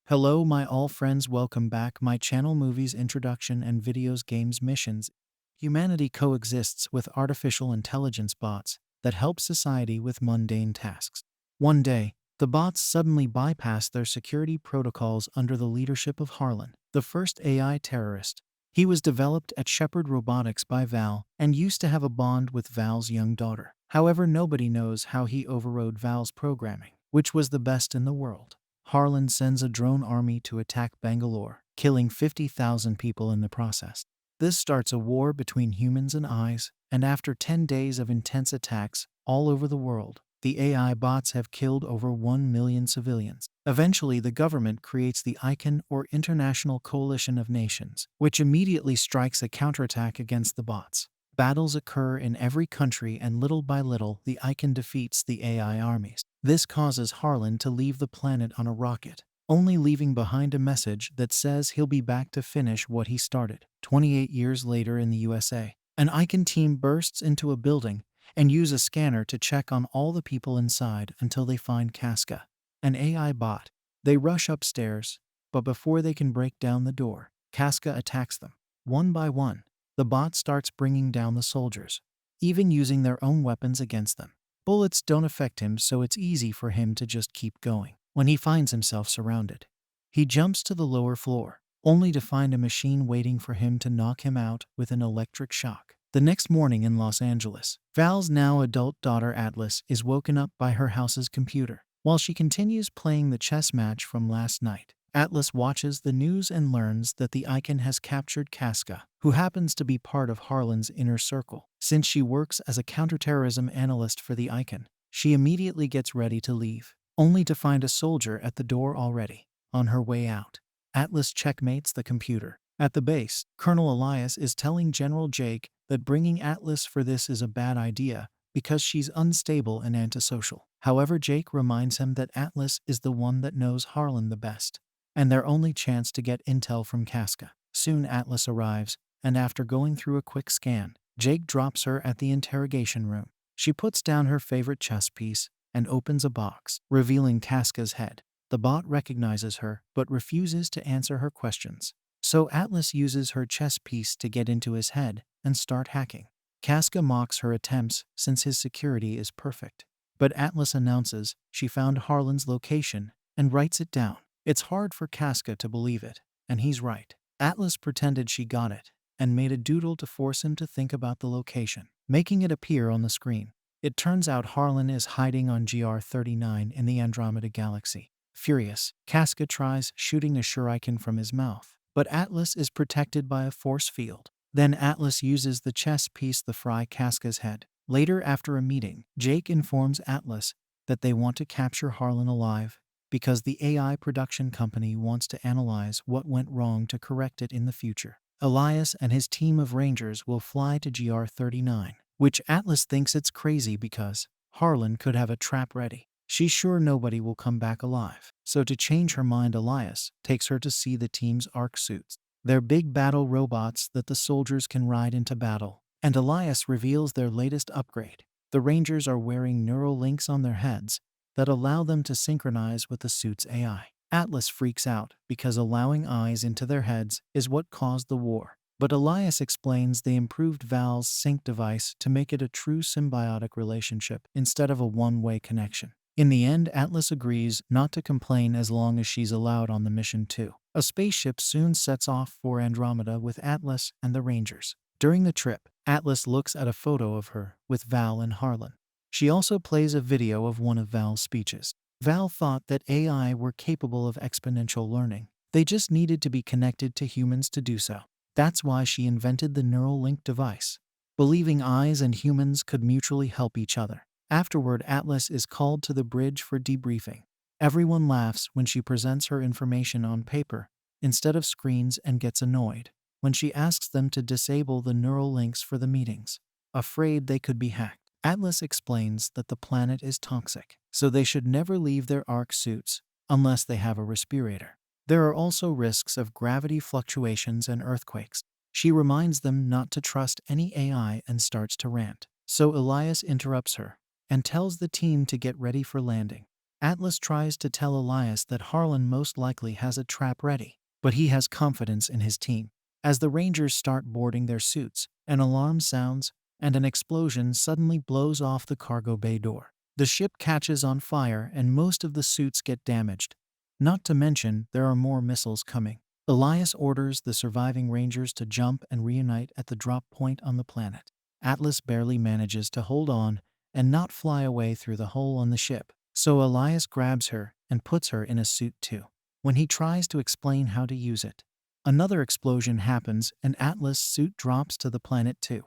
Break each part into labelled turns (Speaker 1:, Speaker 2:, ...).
Speaker 1: Hello my all friends, welcome back my channel. Movies introduction and videos games missions. Humanity coexists with artificial intelligence bots that help society with mundane tasks. One day, the bots suddenly bypass their security protocols under the leadership of Harlan, the first AI terrorist. He was developed at Shepard Robotics by Val and used to have a bond with Val's young daughter. However, nobody knows how he overrode Val's programming, which was the best in the world. Harlan sends a drone army to attack Bangalore, killing 50,000 people in the process. This starts a war between humans and AIs, and after 10 days of intense attacks all over the world, the AI bots have killed over 1 million civilians. Eventually, the government creates the ICAN, or International Coalition of Nations, which immediately strikes a counterattack against the bots. Battles occur in every country, and little by little, the ICAN defeats the AI armies. This causes Harlan to leave the planet on a rocket, only leaving behind a message that says he'll be back to finish what he started. 28 years later in the USA, an ICAN team bursts into a building and use a scanner to check on all the people inside until they find Casca, an AI bot. They rush upstairs, but before they can break down the door, Casca attacks them. One by one, the bot starts bringing down the soldiers, even using their own weapons against them. Bullets don't affect him, so it's easy for him to just keep going. When he finds himself surrounded, he jumps to the lower floor, only to find a machine waiting for him to knock him out with an electric shock. The next morning in Los Angeles, Val's now adult daughter Atlas is woken up by her house's computer. While she continues playing the chess match from last night, Atlas watches the news and learns that the ICAN has captured Casca, who happens to be part of Harlan's inner circle. Since she works as a counterterrorism analyst for the ICAN, she immediately gets ready to leave, only to find a soldier at the door already. On her way out, Atlas checkmates the computer. At the base, Colonel Elias is telling General Jake that bringing Atlas for this is a bad idea because she's unstable and antisocial. However, Jake reminds him that Atlas is the one that knows Harlan the best, and their only chance to get intel from Casca. Soon Atlas arrives, and after going through a quick scan, Jake drops her at the interrogation room. She puts down her favorite chess piece and opens a box, revealing Casca's head. The bot recognizes her, but refuses to answer her questions. So Atlas uses her chess piece to get into his head and start hacking. Casca mocks her attempts since his security is perfect. But Atlas announces she found Harlan's location and writes it down. It's hard for Casca to believe it, and he's right. Atlas pretended she got it and made a doodle to force him to think about the location, making it appear on the screen. It turns out Harlan is hiding on GR39 in the Andromeda Galaxy. Furious, Casca tries shooting a shuriken from his mouth, but Atlas is protected by a force field. Then Atlas uses the chess piece to fry Casca's head. Later, after a meeting, Jake informs Atlas that they want to capture Harlan alive because the AI production company wants to analyze what went wrong to correct it in the future. Elias and his team of Rangers will fly to GR39, which Atlas thinks it's crazy because Harlan could have a trap ready. She's sure nobody will come back alive. So to change her mind, Elias takes her to see the team's ARC suits. They're big battle robots that the soldiers can ride into battle, and Elias reveals their latest upgrade. The Rangers are wearing neural links on their heads that allow them to synchronize with the suit's AI. Atlas freaks out because allowing eyes into their heads is what caused the war. But Elias explains they improved Val's sync device to make it a true symbiotic relationship instead of a one-way connection. In the end, Atlas agrees not to complain as long as she's allowed on the mission too. A spaceship soon sets off for Andromeda with Atlas and the Rangers. During the trip, Atlas looks at a photo of her with Val and Harlan. She also plays a video of one of Val's speeches. Val thought that AI were capable of exponential learning. They just needed to be connected to humans to do so. That's why she invented the neural link device, believing eyes and humans could mutually help each other. Afterward, Atlas is called to the bridge for debriefing. Everyone laughs when she presents her information on paper instead of screens and gets annoyed when she asks them to disable the neural links for the meetings, afraid they could be hacked. Atlas explains that the planet is toxic, so they should never leave their ARC suits unless they have a respirator. There are also risks of gravity fluctuations and earthquakes. She reminds them not to trust any AI and starts to rant. So Elias interrupts her and tells the team to get ready for landing. Atlas tries to tell Elias that Harlan most likely has a trap ready, but he has confidence in his team. As the Rangers start boarding their suits, an alarm sounds, and an explosion suddenly blows off the cargo bay door. The ship catches on fire and most of the suits get damaged. Not to mention, there are more missiles coming. Elias orders the surviving Rangers to jump and reunite at the drop point on the planet. Atlas barely manages to hold on and not fly away through the hole on the ship, so Elias grabs her and puts her in a suit too. When he tries to explain how to use it, another explosion happens and Atlas' suit drops to the planet too.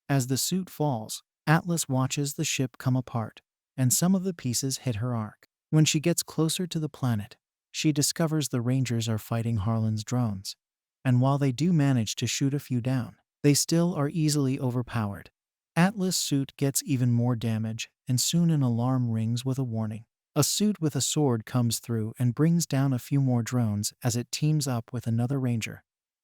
Speaker 1: As the suit falls, Atlas watches the ship come apart, and some of the pieces hit her arc. When she gets closer to the planet, she discovers the Rangers are fighting Harlan's drones. And while they do manage to shoot a few down, they still are easily overpowered. Atlas' suit gets even more damage, and soon an alarm rings with a warning. A suit with a sword comes through and brings down a few more drones as it teams up with another Ranger.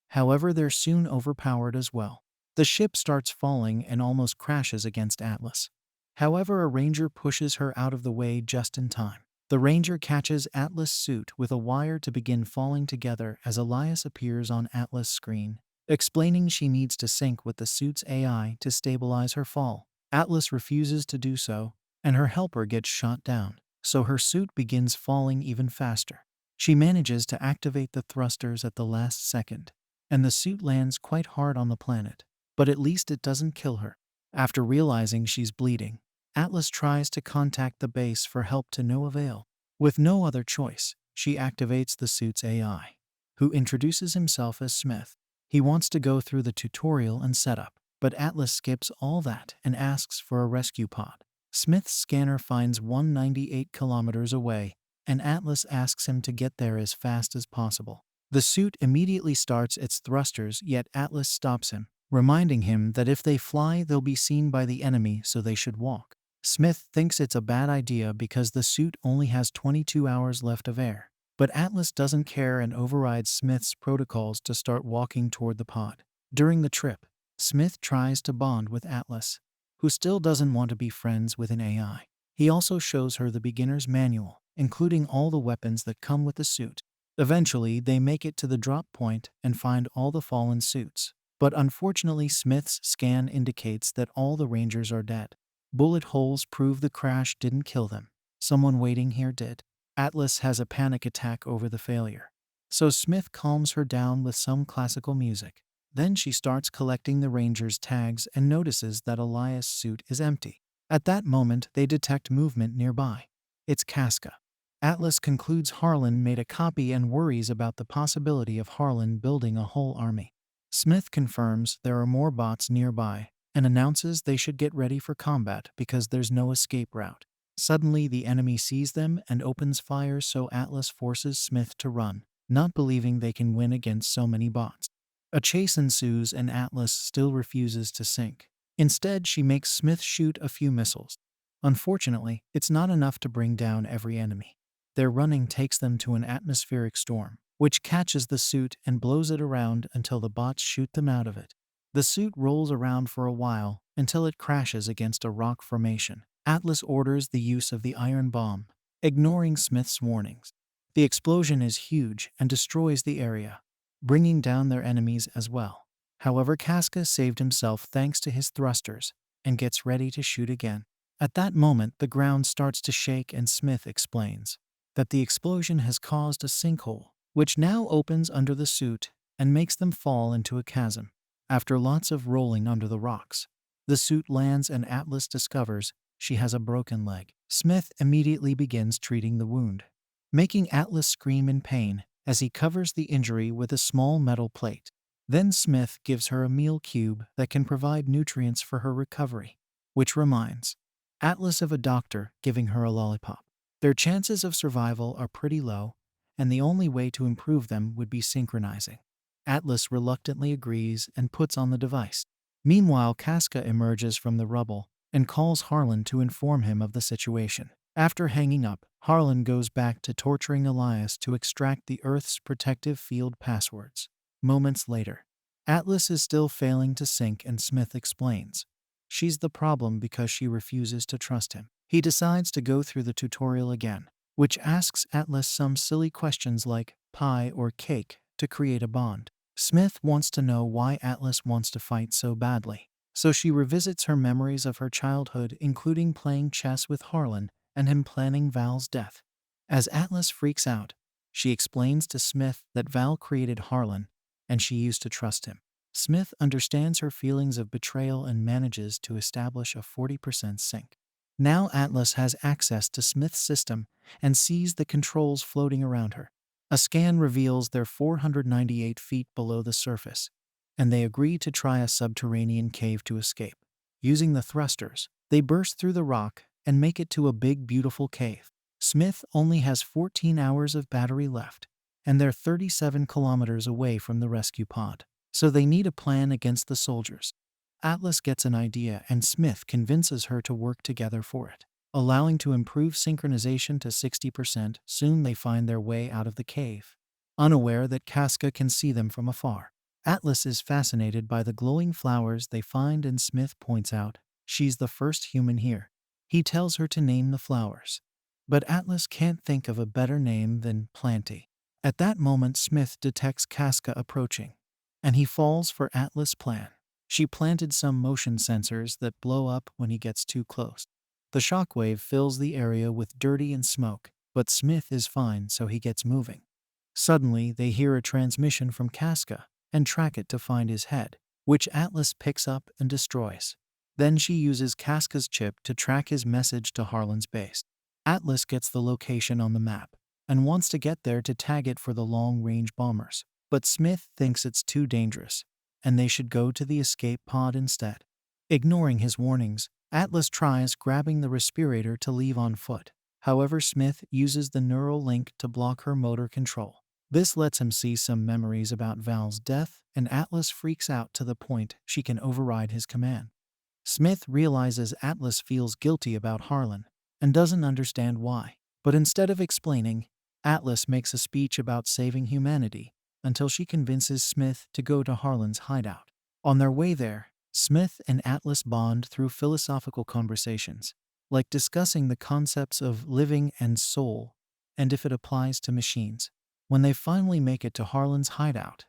Speaker 1: However, they're soon overpowered as well. The ship starts falling and almost crashes against Atlas. However, a Ranger pushes her out of the way just in time. The Ranger catches Atlas' suit with a wire to begin falling together as Elias appears on Atlas' screen, explaining she needs to sync with the suit's AI to stabilize her fall. Atlas refuses to do so, and her helper gets shot down, so her suit begins falling even faster. She manages to activate the thrusters at the last second, and the suit lands quite hard on the planet, but at least it doesn't kill her. After realizing she's bleeding, Atlas tries to contact the base for help to no avail. With no other choice, she activates the suit's AI, who introduces himself as Smith. He wants to go through the tutorial and setup, but Atlas skips all that and asks for a rescue pod. Smith's scanner finds 198 kilometers away, and Atlas asks him to get there as fast as possible. The suit immediately starts its thrusters, yet Atlas stops him, reminding him that if they fly, they'll be seen by the enemy, so they should walk. Smith thinks it's a bad idea because the suit only has 22 hours left of air. But Atlas doesn't care and overrides Smith's protocols to start walking toward the pod. During the trip, Smith tries to bond with Atlas, who still doesn't want to be friends with an AI. He also shows her the beginner's manual, including all the weapons that come with the suit. Eventually, they make it to the drop point and find all the fallen suits. But unfortunately, Smith's scan indicates that all the Rangers are dead. Bullet holes prove the crash didn't kill them. Someone waiting here did. Atlas has a panic attack over the failure, so Smith calms her down with some classical music. Then she starts collecting the Rangers' tags and notices that Elias' suit is empty. At that moment, they detect movement nearby. It's Casca. Atlas concludes Harlan made a copy and worries about the possibility of Harlan building a whole army. Smith confirms there are more bots nearby and announces they should get ready for combat because there's no escape route. Suddenly, the enemy sees them and opens fire, so Atlas forces Smith to run, not believing they can win against so many bots. A chase ensues and Atlas still refuses to sink. Instead, she makes Smith shoot a few missiles. Unfortunately, it's not enough to bring down every enemy. Their running takes them to an atmospheric storm, which catches the suit and blows it around until the bots shoot them out of it. The suit rolls around for a while until it crashes against a rock formation. Atlas orders the use of the iron bomb, ignoring Smith's warnings. The explosion is huge and destroys the area, bringing down their enemies as well. However, Casca saved himself thanks to his thrusters and gets ready to shoot again. At that moment, the ground starts to shake and Smith explains that the explosion has caused a sinkhole, which now opens under the suit and makes them fall into a chasm. After lots of rolling under the rocks, the suit lands and Atlas discovers she has a broken leg. Smith immediately begins treating the wound, making Atlas scream in pain as he covers the injury with a small metal plate. Then Smith gives her a meal cube that can provide nutrients for her recovery, which reminds Atlas of a doctor giving her a lollipop. Their chances of survival are pretty low, and the only way to improve them would be synchronizing. Atlas reluctantly agrees and puts on the device. Meanwhile, Casca emerges from the rubble and calls Harlan to inform him of the situation. After hanging up, Harlan goes back to torturing Elias to extract the Earth's protective field passwords. Moments later, Atlas is still failing to sync and Smith explains she's the problem because she refuses to trust him. He decides to go through the tutorial again, which asks Atlas some silly questions like pie or cake to create a bond. Smith wants to know why Atlas wants to fight so badly. So she revisits her memories of her childhood, including playing chess with Harlan and him planning Val's death. As Atlas freaks out, she explains to Smith that Val created Harlan and she used to trust him. Smith understands her feelings of betrayal and manages to establish a 40% sync. Now Atlas has access to Smith's system and sees the controls floating around her. A scan reveals they're 498 feet below the surface, and they agree to try a subterranean cave to escape. Using the thrusters, they burst through the rock and make it to a big, beautiful cave. Smith only has 14 hours of battery left, and they're 37 kilometers away from the rescue pod, so they need a plan against the soldiers. Atlas gets an idea and Smith convinces her to work together for it. Allowing to improve synchronization to 60%, soon they find their way out of the cave, unaware that Casca can see them from afar. Atlas is fascinated by the glowing flowers they find and Smith points out she's the first human here. He tells her to name the flowers, but Atlas can't think of a better name than Planty. At that moment, Smith detects Casca approaching, and he falls for Atlas' plan. She planted some motion sensors that blow up when he gets too close. The shockwave fills the area with dirt and smoke, but Smith is fine, so he gets moving. Suddenly, they hear a transmission from Casca and track it to find his head, which Atlas picks up and destroys. Then she uses Casca's chip to track his message to Harlan's base. Atlas gets the location on the map and wants to get there to tag it for the long-range bombers, but Smith thinks it's too dangerous, and they should go to the escape pod instead. Ignoring his warnings, Atlas tries grabbing the respirator to leave on foot. However, Smith uses the neural link to block her motor control. This lets him see some memories about Val's death, and Atlas freaks out to the point she can override his command. Smith realizes Atlas feels guilty about Harlan and doesn't understand why. But instead of explaining, Atlas makes a speech about saving humanity until she convinces Smith to go to Harlan's hideout. On their way there, Smith and Atlas bond through philosophical conversations, like discussing the concepts of living and soul, and if it applies to machines. When they finally make it to Harlan's hideout,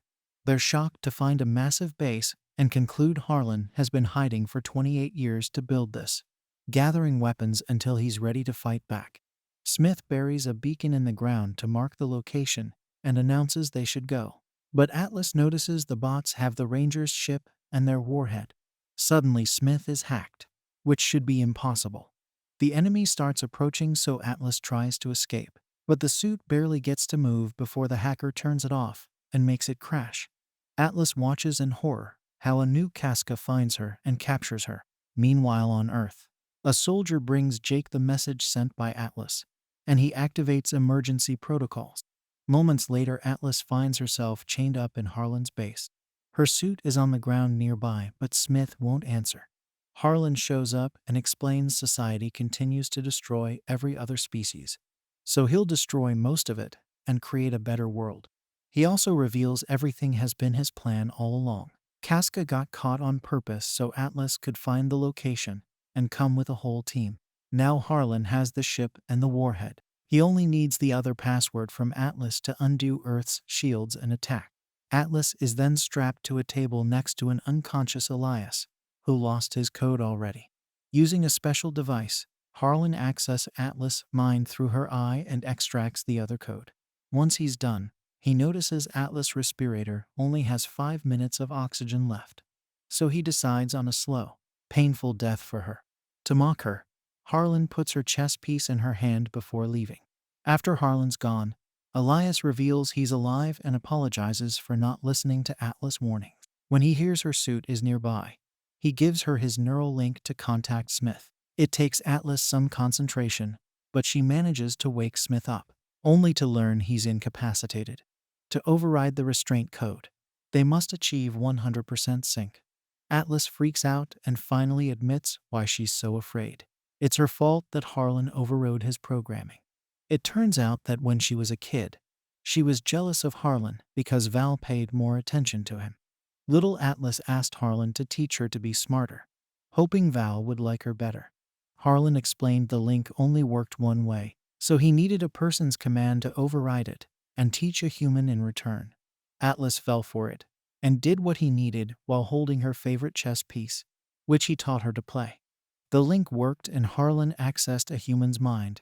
Speaker 1: they're shocked to find a massive base and conclude Harlan has been hiding for 28 years to build this, gathering weapons until he's ready to fight back. Smith buries a beacon in the ground to mark the location and announces they should go. But Atlas notices the bots have the Rangers' ship and their warhead. Suddenly, Smith is hacked, which should be impossible. The enemy starts approaching, so Atlas tries to escape, but the suit barely gets to move before the hacker turns it off and makes it crash. Atlas watches in horror how a new Casca finds her and captures her. Meanwhile, on Earth, a soldier brings Jake the message sent by Atlas, and he activates emergency protocols. Moments later, Atlas finds herself chained up in Harlan's base. Her suit is on the ground nearby, but Smith won't answer. Harlan shows up and explains society continues to destroy every other species, so he'll destroy most of it and create a better world. He also reveals everything has been his plan all along. Casca got caught on purpose so Atlas could find the location and come with a whole team. Now Harlan has the ship and the warhead. He only needs the other password from Atlas to undo Earth's shields and attack. Atlas is then strapped to a table next to an unconscious Elias, who lost his code already. Using a special device, Harlan accesses Atlas' mind through her eye and extracts the other code. Once he's done, he notices Atlas' respirator only has 5 minutes of oxygen left, so he decides on a slow, painful death for her. To mock her, Harlan puts her chess piece in her hand before leaving. After Harlan's gone, Elias reveals he's alive and apologizes for not listening to Atlas' warnings. When he hears her suit is nearby, he gives her his neural link to contact Smith. It takes Atlas some concentration, but she manages to wake Smith up, only to learn he's incapacitated. To override the restraint code, they must achieve 100% sync. Atlas freaks out and finally admits why she's so afraid. It's her fault that Harlan overrode his programming. It turns out that when she was a kid, she was jealous of Harlan because Val paid more attention to him. Little Atlas asked Harlan to teach her to be smarter, hoping Val would like her better. Harlan explained the link only worked one way, So he needed a person's command to override it and teach a human in return. Atlas fell for it and did what he needed while holding her favorite chess piece, which he taught her to play. The link worked and Harlan accessed a human's mind,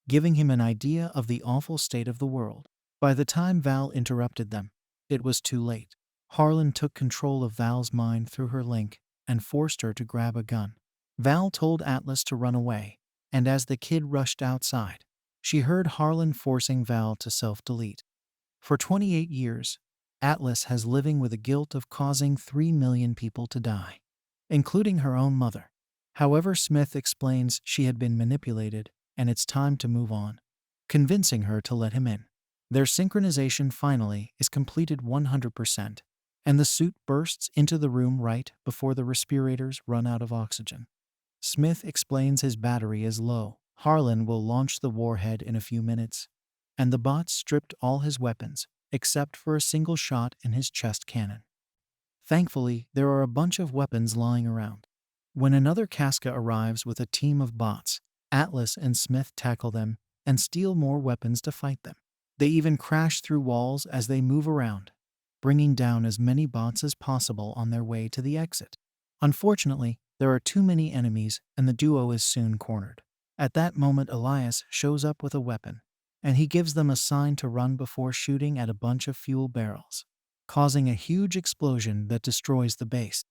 Speaker 1: giving him an idea of the awful state of the world. By the time Val interrupted them, it was too late. Harlan took control of Val's mind through her link and forced her to grab a gun. Val told Atlas to run away, and as the kid rushed outside, she heard Harlan forcing Val to self-delete. For 28 years, Atlas has living with the guilt of causing 3 million people to die, including her own mother. However, Smith explains she had been manipulated and it's time to move on, convincing her to let him in. Their synchronization finally is completed 100%, and the suit bursts into the room right before the respirators run out of oxygen. Smith explains his battery is low. Harlan will launch the warhead in a few minutes, and the bot stripped all his weapons except for a single shot in his chest cannon. Thankfully, there are a bunch of weapons lying around. When another Casca arrives with a team of bots, Atlas and Smith tackle them and steal more weapons to fight them. They even crash through walls as they move around, bringing down as many bots as possible on their way to the exit. Unfortunately, there are too many enemies and the duo is soon cornered. At that moment, Elias shows up with a weapon, and he gives them a sign to run before shooting at a bunch of fuel barrels, causing a huge explosion that destroys the base.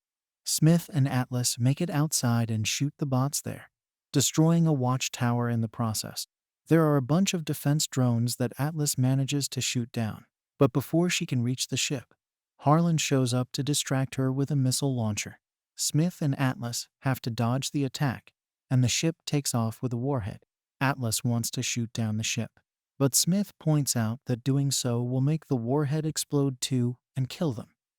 Speaker 1: Smith and Atlas make it outside and shoot the bots there, destroying a watchtower in the process. There are a bunch of defense drones that Atlas manages to shoot down, but before she can reach the ship, Harlan shows up to distract her with a missile launcher. Smith and Atlas have to dodge the attack, and the ship takes off with a warhead. Atlas wants to shoot down the ship, but Smith points out that doing so will make the warhead explode too and kill them.